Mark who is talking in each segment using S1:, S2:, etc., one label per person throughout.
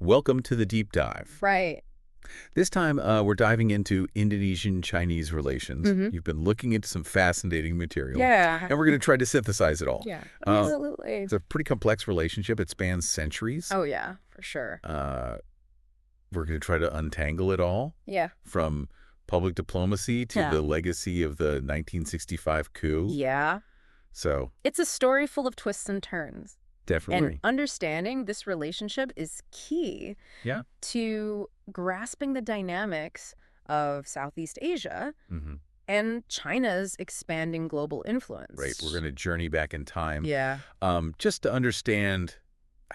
S1: Welcome to the deep dive.
S2: Right.
S1: This time, we're diving into Indonesian-Chinese relations. You've been looking into some fascinating material.
S2: Yeah.
S1: And we're going to try to synthesize it all.
S2: Yeah,
S1: Uh,
S2: absolutely.
S1: It's a pretty complex relationship. It spans centuries.
S2: Oh, yeah, for sure.
S1: We're going to try to untangle it all.
S2: Yeah.
S1: From public diplomacy to the legacy of the 1965 coup.
S2: Yeah.
S1: So,
S2: It's a story full of twists and turns.
S1: definitely.
S2: And understanding this relationship is key
S1: Yeah.
S2: to grasping the dynamics of Southeast Asia and China's expanding global influence.
S1: Right. We're going to journey back in time.
S2: Yeah,
S1: Just to understand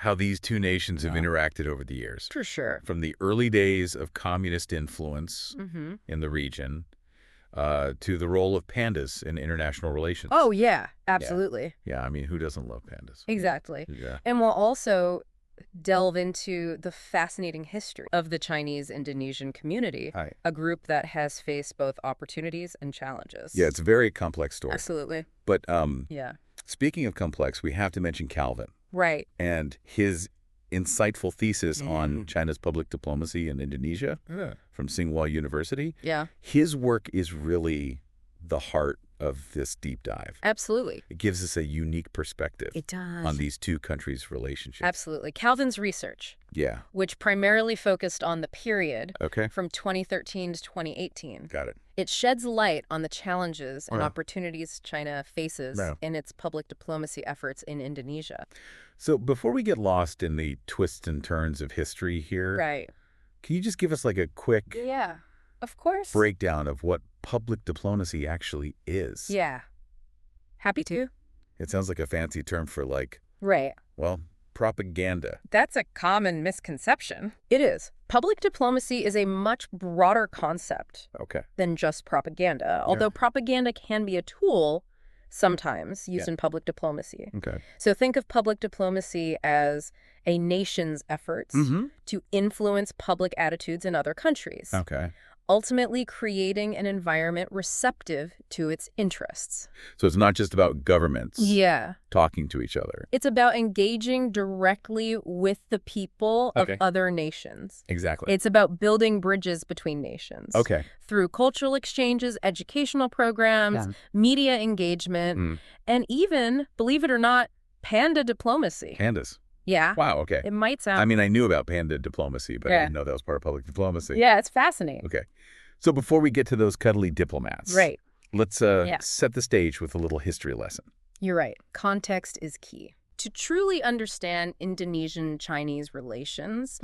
S1: how these two nations have interacted over the years.
S2: for sure.
S1: From the early days of communist influence
S2: Mm-hmm.
S1: in the region to the role of pandas in international relations.
S2: Oh, yeah, absolutely.
S1: Yeah, I mean, who doesn't love pandas?
S2: Exactly.
S1: Yeah.
S2: And we'll also delve into the fascinating history of the Chinese-Indonesian community,
S1: Hi.
S2: a group that has faced both opportunities and challenges.
S1: Yeah, it's a very complex story.
S2: Absolutely.
S1: But
S2: Yeah.
S1: speaking of complex, we have to mention Calvin
S2: Right.
S1: and his insightful thesis on China's public diplomacy in Indonesia from Tsinghua University.
S2: Yeah.
S1: His work is really the heart of this deep dive.
S2: Absolutely.
S1: It gives us a unique perspective
S2: It does.
S1: on these two countries' relationships.
S2: Absolutely. Calvin's research,
S1: Yeah.
S2: which primarily focused on the period
S1: Okay.
S2: from 2013 to 2018.
S1: Got it.
S2: It sheds light on the challenges and
S1: Yeah.
S2: opportunities China faces
S1: Yeah.
S2: in its public diplomacy efforts in Indonesia.
S1: So before we get lost in the twists and turns of history here,
S2: Right.
S1: can you just give us like a quick
S2: Yeah. Of course.
S1: breakdown of what public diplomacy actually is?
S2: Yeah. Happy to.
S1: It sounds like a fancy term for like,
S2: Right.
S1: well, propaganda.
S2: That's a common misconception. It is. Public diplomacy is a much broader concept
S1: Okay.
S2: than just propaganda, although propaganda can be a tool sometimes used in public diplomacy.
S1: Okay.
S2: So think of public diplomacy as a nation's efforts to influence public attitudes in other countries,
S1: Okay.
S2: ultimately creating an environment receptive to its interests.
S1: So it's not just about governments
S2: Yeah.
S1: talking to each other.
S2: It's about engaging directly with the people of other nations.
S1: Exactly.
S2: It's about building bridges between nations.
S1: Okay.
S2: Through cultural exchanges, educational programs, media engagement, and even, believe it or not, panda diplomacy.
S1: Pandas.
S2: Yeah.
S1: Wow. Okay.
S2: It might sound...
S1: I mean, I knew about panda diplomacy, but I didn't know that was part of public diplomacy.
S2: Yeah, it's fascinating.
S1: Okay. So before we get to those cuddly diplomats,
S2: Right.
S1: let's set the stage with a little history lesson.
S2: You're right. Context is key. To truly understand Indonesian-Chinese relations,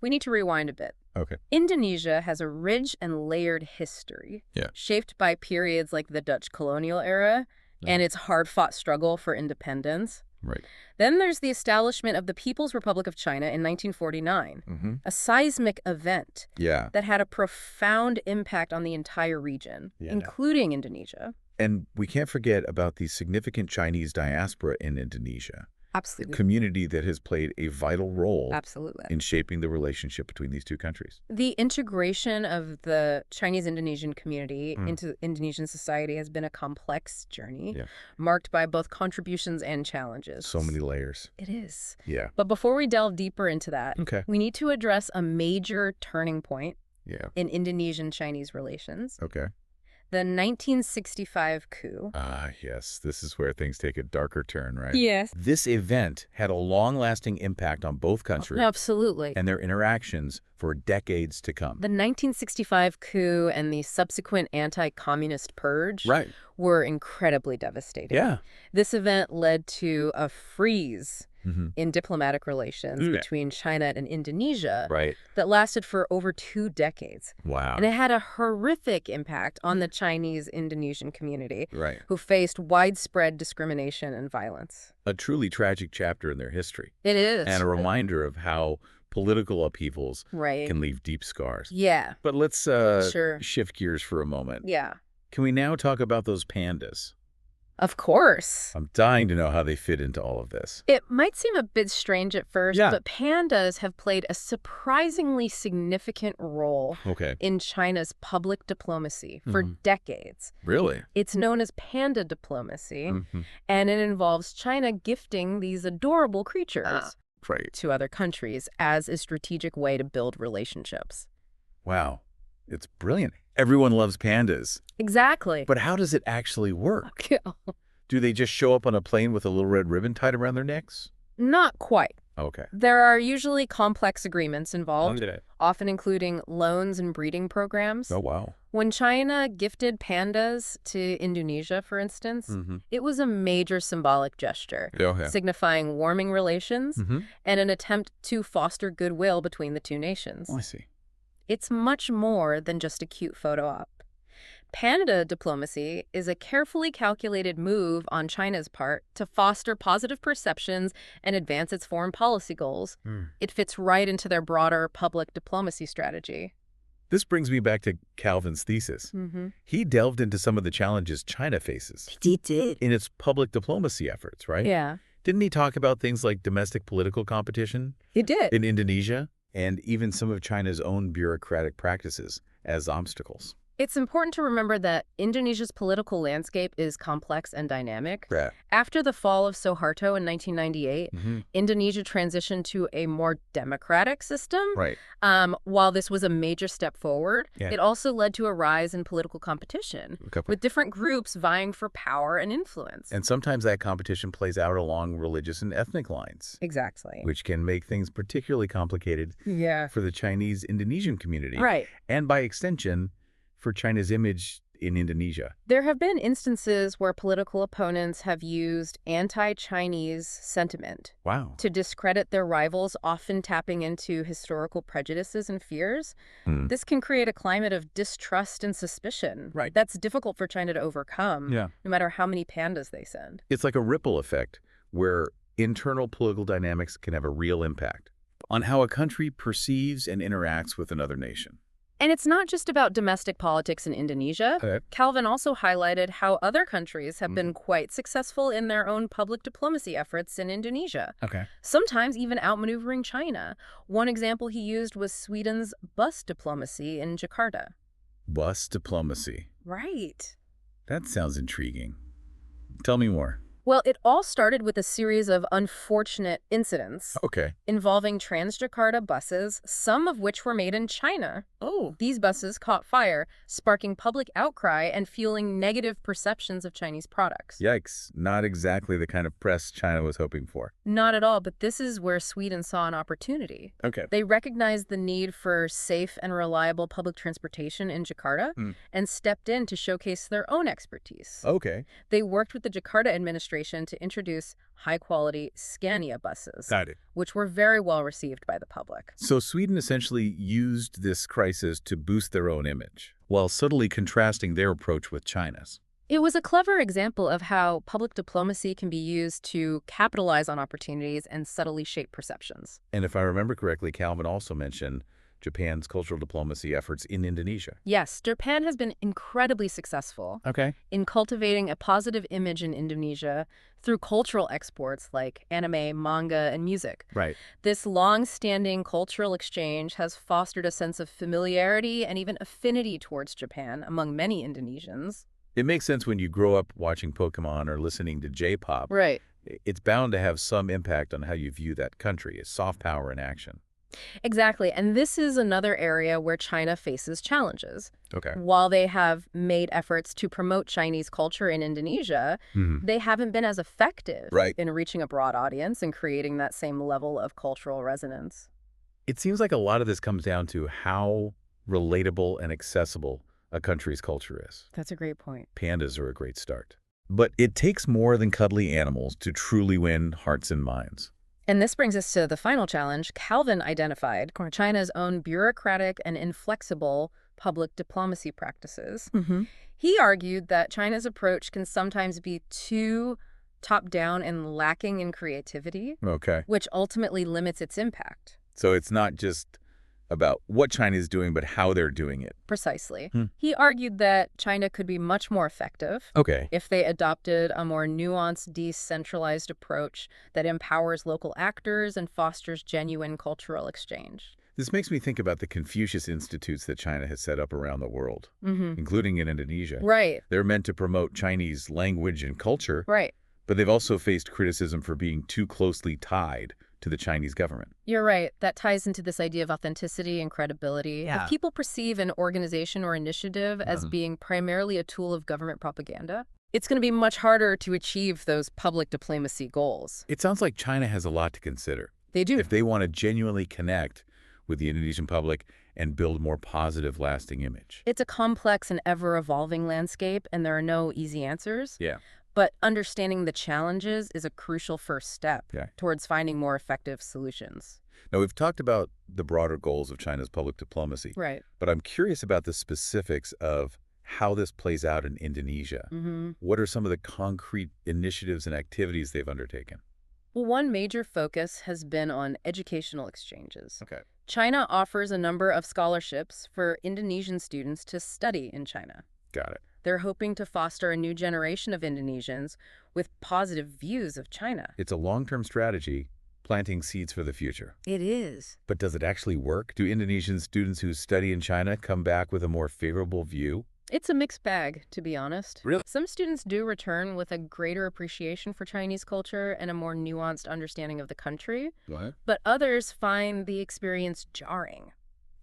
S2: we need to rewind a bit.
S1: Okay.
S2: Indonesia has a rich and layered history, shaped by periods like the Dutch colonial era and its hard-fought struggle for independence.
S1: Right.
S2: Then there's the establishment of the People's Republic of China in 1949, a seismic event that had a profound impact on the entire region, including Indonesia.
S1: And we can't forget about the significant Chinese diaspora in Indonesia, a
S2: Absolutely.
S1: community that has played a vital role
S2: Absolutely.
S1: in shaping the relationship between these two countries.
S2: The integration of the Chinese-Indonesian community into Indonesian society has been a complex journey, marked by both contributions and challenges.
S1: So many layers.
S2: It is.
S1: Yeah.
S2: But before we delve deeper into that,
S1: Okay.
S2: we need to address a major turning point
S1: Yeah.
S2: in Indonesian-Chinese relations,
S1: Okay.
S2: the 1965 coup.
S1: Ah, yes. This is where things take a darker turn, right?
S2: Yes.
S1: This event had a long-lasting impact on both countries
S2: Absolutely.
S1: and their interactions for decades to come.
S2: The 1965 coup and the subsequent anti-communist purge were incredibly devastating.
S1: Yeah.
S2: This event led to a freeze in diplomatic relations between China and Indonesia that lasted for over 2 decades.
S1: Wow.
S2: And it had a horrific impact on the Chinese-Indonesian community,
S1: Right.
S2: who faced widespread discrimination and violence.
S1: A truly tragic chapter in their history.
S2: It is.
S1: And a reminder of how political upheavals
S2: Right.
S1: can leave deep scars.
S2: Yeah.
S1: But let's
S2: Sure.
S1: shift gears for a moment.
S2: Yeah.
S1: Can we now talk about those pandas?
S2: Of course.
S1: I'm dying to know how they fit into all of this.
S2: It might seem a bit strange at first,
S1: Yeah.
S2: but pandas have played a surprisingly significant role
S1: Okay.
S2: in China's public diplomacy for decades.
S1: Really?
S2: It's known as panda diplomacy, and it involves China gifting these adorable creatures to other countries as a strategic way to build relationships.
S1: Wow. It's brilliant. Everyone loves pandas.
S2: Exactly.
S1: But how does it actually work? Do they just show up on a plane with a little red ribbon tied around their necks?
S2: Not quite.
S1: Okay.
S2: There are usually complex agreements involved, often including loans and breeding programs.
S1: Oh, wow.
S2: When China gifted pandas to Indonesia, for instance, it was a major symbolic gesture, signifying warming relations and an attempt to foster goodwill between the two nations.
S1: Oh, I see.
S2: It's much more than just a cute photo op. Panda diplomacy is a carefully calculated move on China's part to foster positive perceptions and advance its foreign policy goals. It fits right into their broader public diplomacy strategy.
S1: This brings me back to Calvin's thesis. He delved into some of the challenges China faces.
S2: He did.
S1: In its public diplomacy efforts, right?
S2: Yeah.
S1: Didn't he talk about things like domestic political competition?
S2: He did.
S1: In Indonesia, and even some of China's own bureaucratic practices as obstacles.
S2: It's important to remember that Indonesia's political landscape is complex and dynamic. After the fall of Suharto in 1998, Indonesia transitioned to a more democratic system. While this was a major step forward, it also led to a rise in political competition, with different groups vying for power and influence.
S1: And sometimes that competition plays out along religious and ethnic lines.
S2: Exactly.
S1: Which can make things particularly complicated for the Chinese Indonesian community. And by extension, for China's image in Indonesia.
S2: There have been instances where political opponents have used anti-Chinese sentiment to discredit their rivals, often tapping into historical prejudices and fears. This can create a climate of distrust and suspicion that's difficult for China to overcome, no matter how many pandas they send.
S1: It's like a ripple effect where internal political dynamics can have a real impact on how a country perceives and interacts with another nation.
S2: And it's not just about domestic politics in Indonesia. Calvin also highlighted how other countries have been quite successful in their own public diplomacy efforts in Indonesia. Sometimes even outmaneuvering China. One example he used was Sweden's bus diplomacy in Jakarta.
S1: Bus diplomacy.
S2: Right.
S1: That sounds intriguing. Tell me more.
S2: Well, it all started with a series of unfortunate incidents involving Trans-Jakarta buses, some of which were made in China. These buses caught fire, sparking public outcry and fueling negative perceptions of Chinese products.
S1: Yikes. Not exactly the kind of press China was hoping for.
S2: Not at all, but this is where Sweden saw an opportunity. They recognized the need for safe and reliable public transportation in Jakarta and stepped in to showcase their own expertise. They worked with the Jakarta administration to introduce high-quality Scania buses, which were very well received by the public.
S1: So Sweden essentially used this crisis to boost their own image, while subtly contrasting their approach with China's.
S2: It was a clever example of how public diplomacy can be used to capitalize on opportunities and subtly shape perceptions.
S1: And if I remember correctly, Calvin also mentioned Japan's cultural diplomacy efforts in Indonesia.
S2: Yes, Japan has been incredibly successful in cultivating a positive image in Indonesia through cultural exports like anime, manga, and music. This long-standing cultural exchange has fostered a sense of familiarity and even affinity towards Japan among many Indonesians.
S1: It makes sense when you grow up watching Pokemon or listening to J-pop. It's bound to have some impact on how you view that country as soft power in action.
S2: Exactly. And this is another area where China faces challenges. While they have made efforts to promote Chinese culture in Indonesia, they haven't been as effective in reaching a broad audience and creating that same level of cultural resonance.
S1: It seems like a lot of this comes down to how relatable and accessible a country's culture is.
S2: That's a great point.
S1: Pandas are a great start. But it takes more than cuddly animals to truly win hearts and minds.
S2: And this brings us to the final challenge. Calvin identified China's own bureaucratic and inflexible public diplomacy practices. He argued that China's approach can sometimes be too top-down and lacking in creativity, which ultimately limits its impact.
S1: So it's not just about what China is doing, but how they're doing it.
S2: Precisely. He argued that China could be much more effective if they adopted a more nuanced, decentralized approach that empowers local actors and fosters genuine cultural exchange.
S1: This makes me think about the Confucius Institutes that China has set up around the world, including in Indonesia. They're meant to promote Chinese language and culture, but they've also faced criticism for being too closely tied to the Chinese government.
S2: You're right. That ties into this idea of authenticity and credibility.
S1: Yeah.
S2: If people perceive an organization or initiative as being primarily a tool of government propaganda, it's going to be much harder to achieve those public diplomacy goals.
S1: It sounds like China has a lot to consider.
S2: They do.
S1: If they want to genuinely connect with the Indonesian public and build a more positive, lasting image.
S2: It's a complex and ever-evolving landscape, and there are no easy answers.
S1: Yeah.
S2: But understanding the challenges is a crucial first step towards finding more effective solutions.
S1: Now, we've talked about the broader goals of China's public diplomacy.
S2: Right.
S1: But I'm curious about the specifics of how this plays out in Indonesia. What are some of the concrete initiatives and activities they've undertaken?
S2: Well, one major focus has been on educational exchanges.
S1: Okay.
S2: China offers a number of scholarships for Indonesian students to study in China.
S1: Got it.
S2: They're hoping to foster a new generation of Indonesians with positive views of China.
S1: It's a long-term strategy, planting seeds for the future.
S2: It is.
S1: But does it actually work? Do Indonesian students who study in China come back with a more favorable view?
S2: It's a mixed bag, to be honest.
S1: Really?
S2: Some students do return with a greater appreciation for Chinese culture and a more nuanced understanding of the country.
S1: What?
S2: But others find the experience jarring.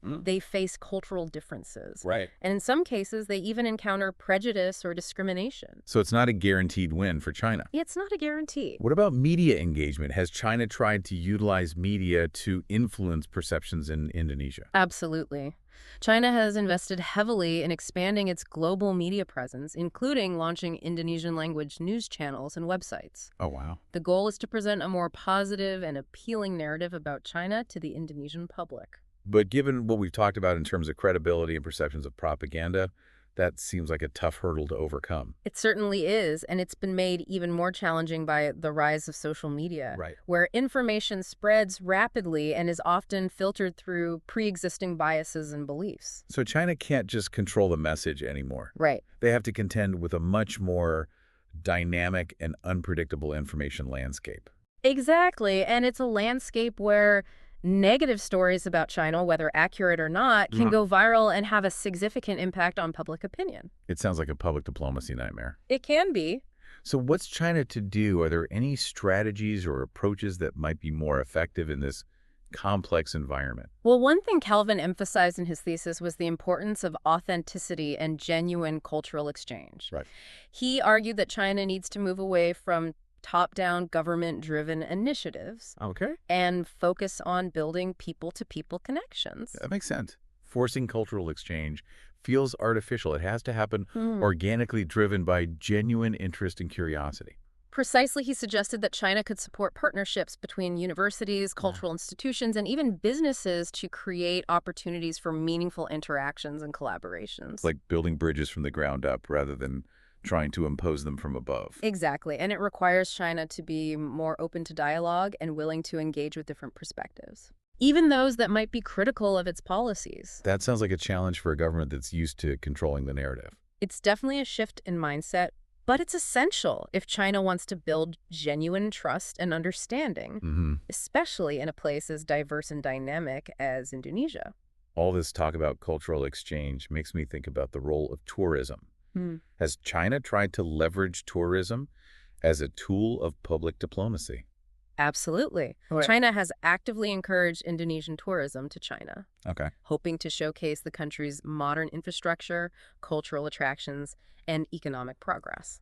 S2: They face cultural differences.
S1: Right.
S2: And in some cases, they even encounter prejudice or discrimination.
S1: So it's not a guaranteed win for China.
S2: It's not a guarantee.
S1: What about media engagement? Has China tried to utilize media to influence perceptions in Indonesia?
S2: Absolutely. China has invested heavily in expanding its global media presence, including launching Indonesian language news channels and websites.
S1: Oh, wow.
S2: The goal is to present a more positive and appealing narrative about China to the Indonesian public.
S1: But given what we've talked about in terms of credibility and perceptions of propaganda, that seems like a tough hurdle to overcome.
S2: It certainly is, and it's been made even more challenging by the rise of social media, where information spreads rapidly and is often filtered through pre-existing biases and beliefs.
S1: So China can't just control the message anymore.
S2: Right.
S1: They have to contend with a much more dynamic and unpredictable information landscape.
S2: Exactly, and it's a landscape where negative stories about China, whether accurate or not, can go viral and have a significant impact on public opinion.
S1: It sounds like a public diplomacy nightmare.
S2: It can be.
S1: So what's China to do? Are there any strategies or approaches that might be more effective in this complex environment?
S2: Well, one thing Calvin emphasized in his thesis was the importance of authenticity and genuine cultural exchange.
S1: Right.
S2: He argued that China needs to move away from top-down government-driven initiatives and focus on building people-to-people connections.
S1: That makes sense. Forcing cultural exchange feels artificial. It has to happen organically, driven by genuine interest and curiosity.
S2: Precisely, he suggested that China could support partnerships between universities, cultural institutions, and even businesses to create opportunities for meaningful interactions and collaborations.
S1: Like building bridges from the ground up rather than trying to impose them from above.
S2: Exactly, and it requires China to be more open to dialogue and willing to engage with different perspectives, even those that might be critical of its policies.
S1: That sounds like a challenge for a government that's used to controlling the narrative.
S2: It's definitely a shift in mindset, but it's essential if China wants to build genuine trust and understanding, especially in a place as diverse and dynamic as Indonesia.
S1: All this talk about cultural exchange makes me think about the role of tourism. Has China tried to leverage tourism as a tool of public diplomacy?
S2: Absolutely. China has actively encouraged Indonesian tourism to China, hoping to showcase the country's modern infrastructure, cultural attractions, and economic progress.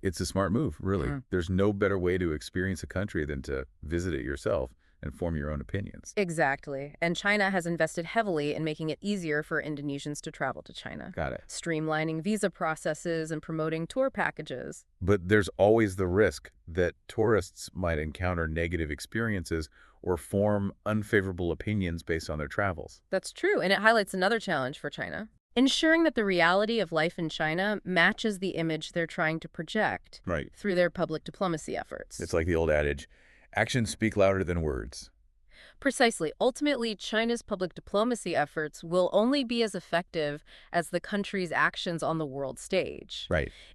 S1: It's a smart move, really. There's no better way to experience a country than to visit it yourself and form your own opinions.
S2: Exactly. And China has invested heavily in making it easier for Indonesians to travel to China.
S1: Got it.
S2: Streamlining visa processes and promoting tour packages.
S1: But there's always the risk that tourists might encounter negative experiences or form unfavorable opinions based on their travels.
S2: That's true, and it highlights another challenge for China. Ensuring that the reality of life in China matches the image they're trying to project through their public diplomacy efforts.
S1: It's like the old adage, actions speak louder than words.
S2: Precisely. Ultimately, China's public diplomacy efforts will only be as effective as the country's actions on the world stage.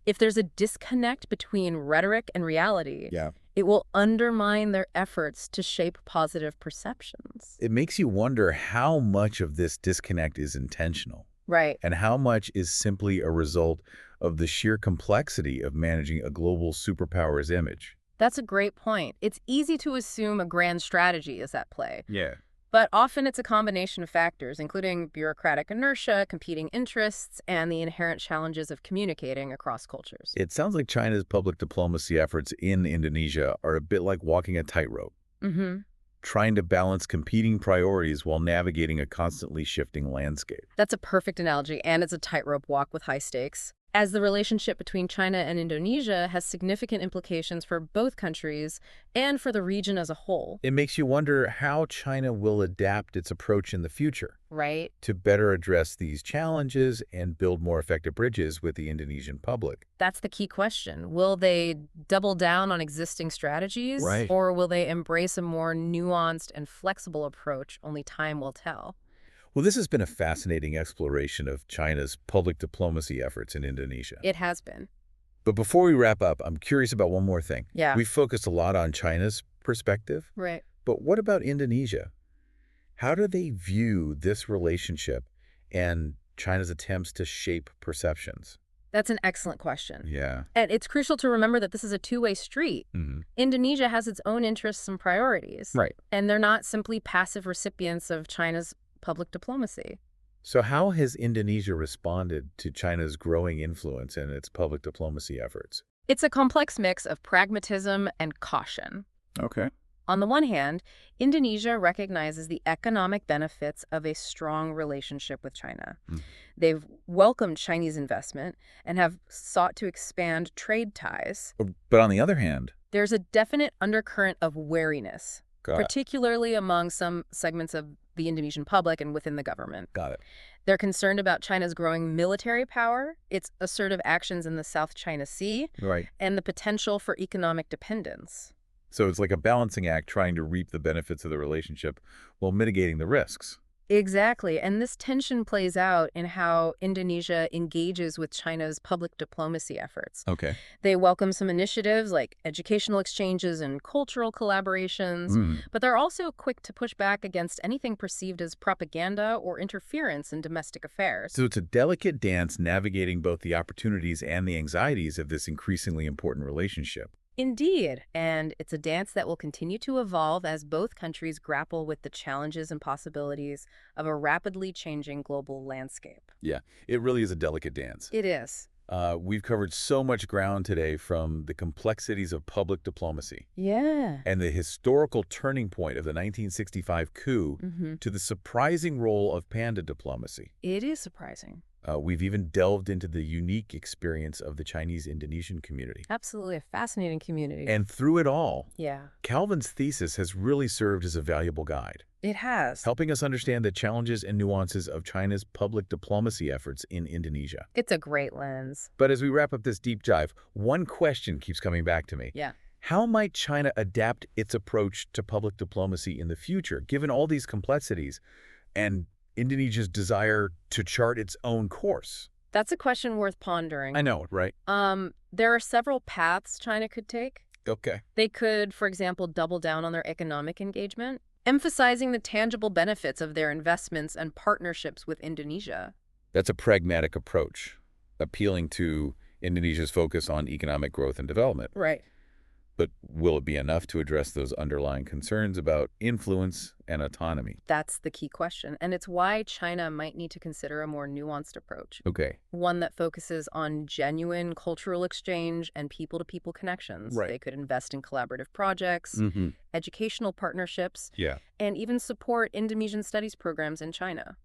S2: If there's a disconnect between rhetoric and reality, it will undermine their efforts to shape positive perceptions.
S1: It makes you wonder how much of this disconnect is intentional. And how much is simply a result of the sheer complexity of managing a global superpower's image.
S2: That's a great point. It's easy to assume a grand strategy is at play.
S1: Yeah.
S2: But often it's a combination of factors, including bureaucratic inertia, competing interests, and the inherent challenges of communicating across cultures.
S1: It sounds like China's public diplomacy efforts in Indonesia are a bit like walking a tightrope, trying to balance competing priorities while navigating a constantly shifting landscape.
S2: That's a perfect analogy, and it's a tightrope walk with high stakes. As the relationship between China and Indonesia has significant implications for both countries and for the region as a whole.
S1: It makes you wonder how China will adapt its approach in the future.
S2: Right.
S1: To better address these challenges and build more effective bridges with the Indonesian public.
S2: That's the key question. Will they double down on existing strategies?
S1: Right.
S2: Or will they embrace a more nuanced and flexible approach? Only time will tell.
S1: Well, this has been a fascinating exploration of China's public diplomacy efforts in Indonesia.
S2: It has been.
S1: But before we wrap up, I'm curious about one more thing.
S2: Yeah.
S1: We've focused a lot on China's perspective.
S2: Right.
S1: But what about Indonesia? How do they view this relationship and China's attempts to shape perceptions?
S2: That's an excellent question.
S1: Yeah.
S2: And it's crucial to remember that this is a two-way street. Indonesia has its own interests and priorities.
S1: Right.
S2: And they're not simply passive recipients of China's public diplomacy.
S1: So how has Indonesia responded to China's growing influence in its public diplomacy efforts?
S2: It's a complex mix of pragmatism and caution.
S1: Okay.
S2: On the one hand, Indonesia recognizes the economic benefits of a strong relationship with China. They've welcomed Chinese investment and have sought to expand trade ties.
S1: But on the other hand,
S2: there's a definite undercurrent of wariness, particularly among some segments of the Indonesian public and within the government.
S1: Got it.
S2: They're concerned about China's growing military power, its assertive actions in the South China Sea, and the potential for economic dependence.
S1: So it's like a balancing act trying to reap the benefits of the relationship while mitigating the risks.
S2: Exactly. And this tension plays out in how Indonesia engages with China's public diplomacy efforts.
S1: Okay.
S2: They welcome some initiatives like educational exchanges and cultural collaborations, but they're also quick to push back against anything perceived as propaganda or interference in domestic affairs.
S1: So it's a delicate dance navigating both the opportunities and the anxieties of this increasingly important relationship.
S2: Indeed, and it's a dance that will continue to evolve as both countries grapple with the challenges and possibilities of a rapidly changing global landscape.
S1: Yeah, it really is a delicate dance.
S2: It is.
S1: We've covered so much ground today, from the complexities of public diplomacy and the historical turning point of the 1965 coup to the surprising role of panda diplomacy.
S2: It is surprising.
S1: We've even delved into the unique experience of the Chinese-Indonesian community.
S2: Absolutely a fascinating community.
S1: And through it all,
S2: yeah,
S1: Calvin's thesis has really served as a valuable guide.
S2: It has.
S1: Helping us understand the challenges and nuances of China's public diplomacy efforts in Indonesia.
S2: It's a great lens.
S1: But as we wrap up this deep dive, one question keeps coming back to me.
S2: Yeah.
S1: How might China adapt its approach to public diplomacy in the future, given all these complexities and Indonesia's desire to chart its own course?
S2: That's a question worth pondering.
S1: I know, right?
S2: There are several paths China could take.
S1: Okay.
S2: They could, for example, double down on their economic engagement, emphasizing the tangible benefits of their investments and partnerships with Indonesia.
S1: That's a pragmatic approach, appealing to Indonesia's focus on economic growth and development.
S2: Right.
S1: But will it be enough to address those underlying concerns about influence and autonomy?
S2: That's the key question, and it's why China might need to consider a more nuanced approach.
S1: Okay.
S2: One that focuses on genuine cultural exchange and people-to-people connections.
S1: Right.
S2: They could invest in collaborative projects, educational partnerships, and even support Indonesian studies programs in China.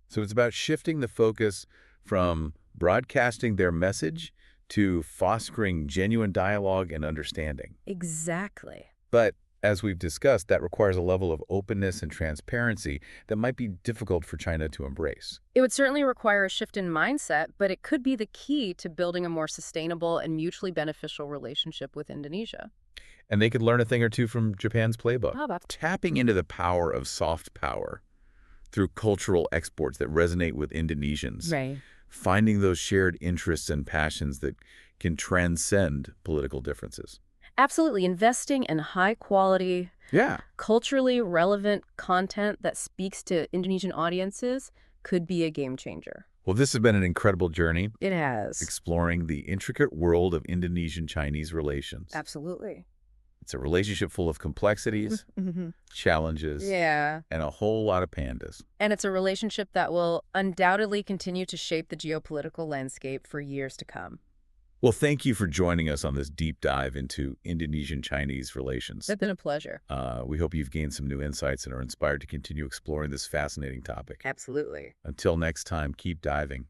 S1: So it's about shifting the focus from broadcasting their message to fostering genuine dialogue and understanding.
S2: Exactly.
S1: But as we've discussed, that requires a level of openness and transparency that might be difficult for China to embrace.
S2: It would certainly require a shift in mindset, but it could be the key to building a more sustainable and mutually beneficial relationship with Indonesia.
S1: And they could learn a thing or two from Japan's playbook.
S2: How about
S1: tapping into the power of soft power through cultural exports that resonate with Indonesians.
S2: Right.
S1: Finding those shared interests and passions that can transcend political differences.
S2: Absolutely. Investing in high-quality, culturally relevant content that speaks to Indonesian audiences could be a game changer.
S1: Well, this has been an incredible journey.
S2: It has.
S1: Exploring the intricate world of Indonesian-Chinese relations.
S2: Absolutely.
S1: It's a relationship full of complexities, challenges, and a whole lot of pandas.
S2: And it's a relationship that will undoubtedly continue to shape the geopolitical landscape for years to come.
S1: Well, thank you for joining us on this deep dive into Indonesian-Chinese relations.
S2: It's been a pleasure.
S1: We hope you've gained some new insights and are inspired to continue exploring this fascinating topic.
S2: Absolutely.
S1: Until next time, keep diving.